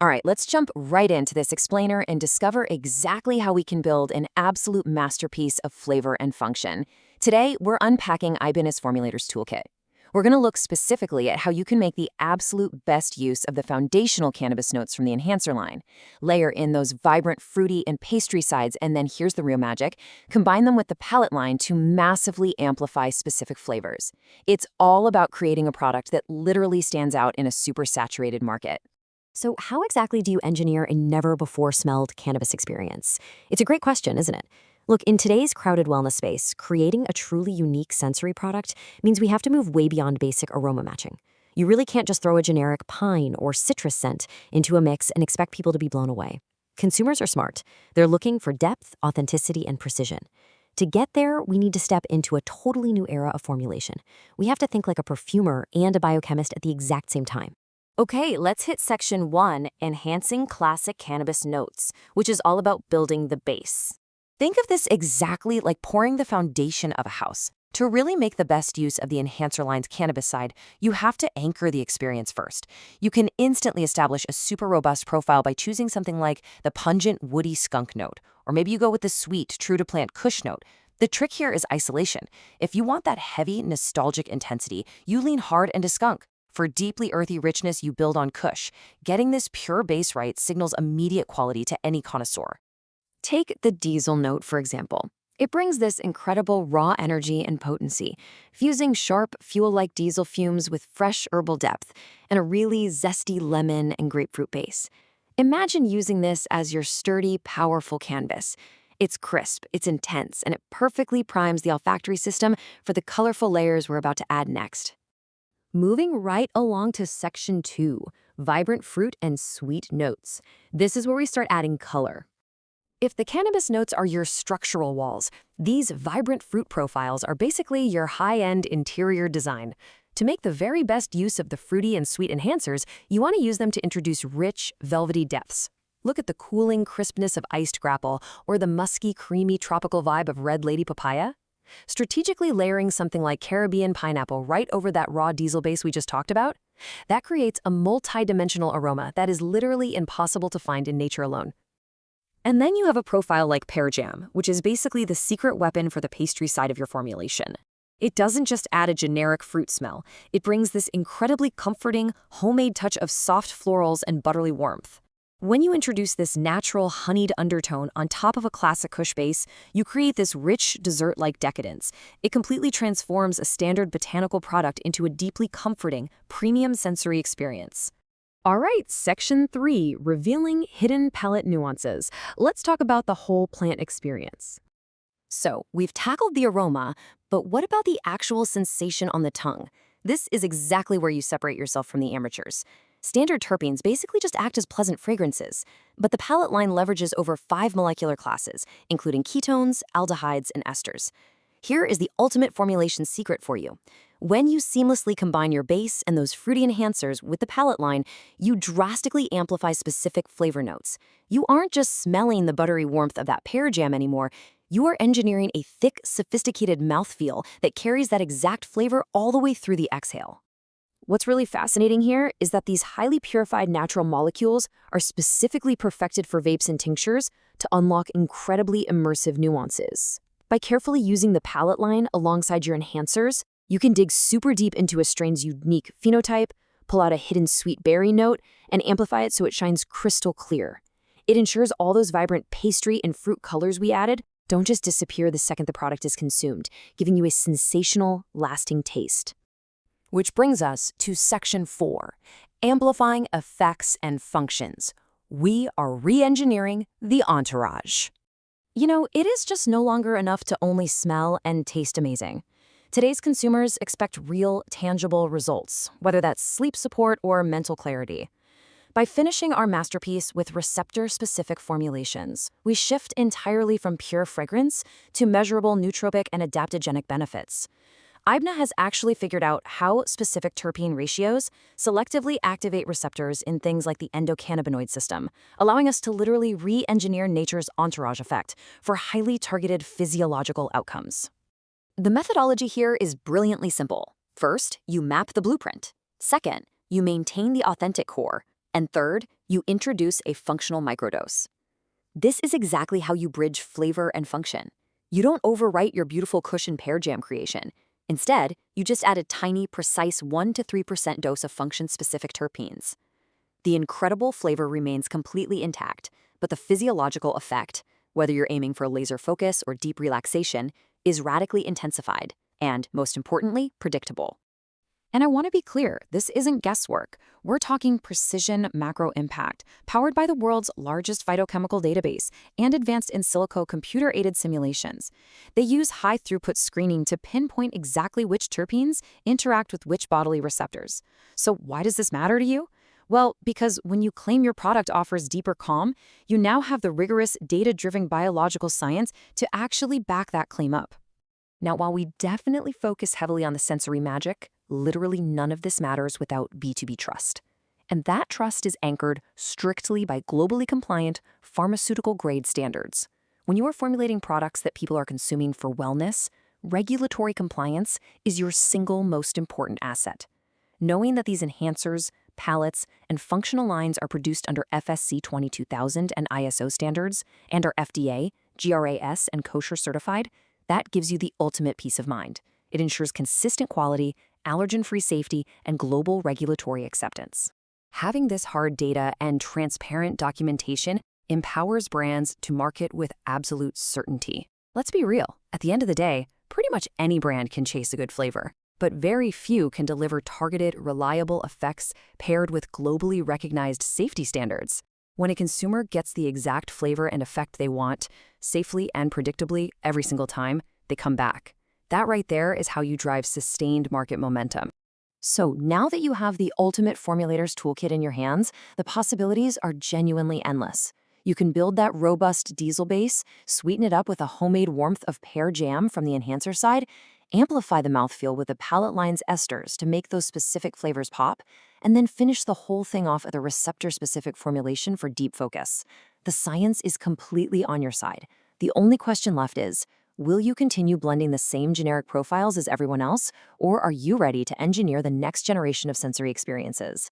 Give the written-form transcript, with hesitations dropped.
All right, let's jump right into this explainer and discover exactly how we can build an absolute masterpiece of flavor and function. Today, we're unpacking Eybna's Formulator's Toolkit. We're going to look specifically at how you can make the absolute best use of the foundational cannabis notes from the enhancer line. Layer in those vibrant fruity and pastry sides, and then here's the real magic, combine them with the palette line to massively amplify specific flavors. It's all about creating a product that literally stands out in a super saturated market. So how exactly do you engineer a never-before-smelled cannabis experience? It's a great question, isn't it? Look, in today's crowded wellness space, creating a truly unique sensory product means we have to move way beyond basic aroma matching. You really can't just throw a generic pine or citrus scent into a mix and expect people to be blown away. Consumers are smart. They're looking for depth, authenticity, and precision. To get there, we need to step into a totally new era of formulation. We have to think like a perfumer and a biochemist at the exact same time. Okay, let's hit section 1, enhancing classic cannabis notes, which is all about building the base. Think of this exactly like pouring the foundation of a house. To really make the best use of the enhancer line's cannabis side, you have to anchor the experience first. You can instantly establish a super robust profile by choosing something like the pungent woody skunk note, or maybe you go with the sweet true-to-plant kush note. The trick here is isolation. If you want that heavy, nostalgic intensity, you lean hard into skunk. For deeply earthy richness, you build on kush. Getting this pure base right signals immediate quality to any connoisseur. Take the diesel note, for example. It brings this incredible raw energy and potency, fusing sharp, fuel-like diesel fumes with fresh herbal depth and a really zesty lemon and grapefruit base. Imagine using this as your sturdy, powerful canvas. It's crisp, it's intense, and it perfectly primes the olfactory system for the colorful layers we're about to add next. Moving right along to section 2, vibrant fruit and sweet notes. This is where we start adding color. If the cannabis notes are your structural walls, these vibrant fruit profiles are basically your high-end interior design. To make the very best use of the fruity and sweet enhancers, you want to use them to introduce rich, velvety depths. Look at the cooling crispness of iced grapple or the musky, creamy tropical vibe of red lady papaya. Strategically layering something like Caribbean pineapple right over that raw diesel base we just talked about, that creates a multi-dimensional aroma that is literally impossible to find in nature alone. And then you have a profile like pear jam, which is basically the secret weapon for the pastry side of your formulation. It doesn't just add a generic fruit smell, it brings this incredibly comforting, homemade touch of soft florals and buttery warmth. When you introduce this natural honeyed undertone on top of a classic kush base, you create this rich, dessert-like decadence. It completely transforms a standard botanical product into a deeply comforting, premium sensory experience. All right, section 3, revealing hidden palate nuances. Let's talk about the whole plant experience. So, we've tackled the aroma, but what about the actual sensation on the tongue? This is exactly where you separate yourself from the amateurs. Standard terpenes basically just act as pleasant fragrances, but the palette line leverages over 5 molecular classes, including ketones, aldehydes, and esters. Here is the ultimate formulation secret for you. When you seamlessly combine your base and those fruity enhancers with the palette line, you drastically amplify specific flavor notes. You aren't just smelling the buttery warmth of that pear jam anymore, you are engineering a thick, sophisticated mouthfeel that carries that exact flavor all the way through the exhale. What's really fascinating here is that these highly purified natural molecules are specifically perfected for vapes and tinctures to unlock incredibly immersive nuances. By carefully using the palette line alongside your enhancers, you can dig super deep into a strain's unique phenotype, pull out a hidden sweet berry note, and amplify it so it shines crystal clear. It ensures all those vibrant pastry and fruit colors we added don't just disappear the second the product is consumed, giving you a sensational, lasting taste. Which brings us to section 4, amplifying effects and functions. We are re-engineering the entourage. You know, it is just no longer enough to only smell and taste amazing. Today's consumers expect real, tangible results, whether that's sleep support or mental clarity. By finishing our masterpiece with receptor-specific formulations, we shift entirely from pure fragrance to measurable nootropic and adaptogenic benefits. Eybna has actually figured out how specific terpene ratios selectively activate receptors in things like the endocannabinoid system, allowing us to literally re-engineer nature's entourage effect for highly targeted physiological outcomes. The methodology here is brilliantly simple. First, you map the blueprint. Second, you maintain the authentic core. And third, you introduce a functional microdose. This is exactly how you bridge flavor and function. You don't overwrite your beautiful cushion pear jam creation. Instead, you just add a tiny, precise 1 to 3% dose of function-specific terpenes. The incredible flavor remains completely intact, but the physiological effect, whether you're aiming for laser focus or deep relaxation, is radically intensified and, most importantly, predictable. And I want to be clear, this isn't guesswork. We're talking precision macro impact, powered by the world's largest phytochemical database and advanced in silico computer-aided simulations. They use high-throughput screening to pinpoint exactly which terpenes interact with which bodily receptors. So why does this matter to you? Well, because when you claim your product offers deeper calm, you now have the rigorous, data-driven biological science to actually back that claim up. Now, while we definitely focus heavily on the sensory magic, literally none of this matters without B2B trust. And that trust is anchored strictly by globally compliant, pharmaceutical-grade standards. When you are formulating products that people are consuming for wellness, regulatory compliance is your single most important asset. Knowing that these enhancers, palettes, and functional lines are produced under FSC 22000 and ISO standards and are FDA, GRAS, and kosher certified, that gives you the ultimate peace of mind. It ensures consistent quality, allergen-free safety, and global regulatory acceptance. Having this hard data and transparent documentation empowers brands to market with absolute certainty. Let's be real. At the end of the day, pretty much any brand can chase a good flavor, but very few can deliver targeted, reliable effects paired with globally recognized safety standards. When a consumer gets the exact flavor and effect they want, safely and predictably every single time, they come back. That right there is how you drive sustained market momentum. So now that you have the ultimate Formulator's toolkit in your hands, the possibilities are genuinely endless. You can build that robust diesel base, sweeten it up with a homemade warmth of pear jam from the enhancer side, amplify the mouthfeel with the palette line's esters to make those specific flavors pop, and then finish the whole thing off with a receptor-specific formulation for deep focus. The science is completely on your side. The only question left is, will you continue blending the same generic profiles as everyone else, or are you ready to engineer the next generation of sensory experiences?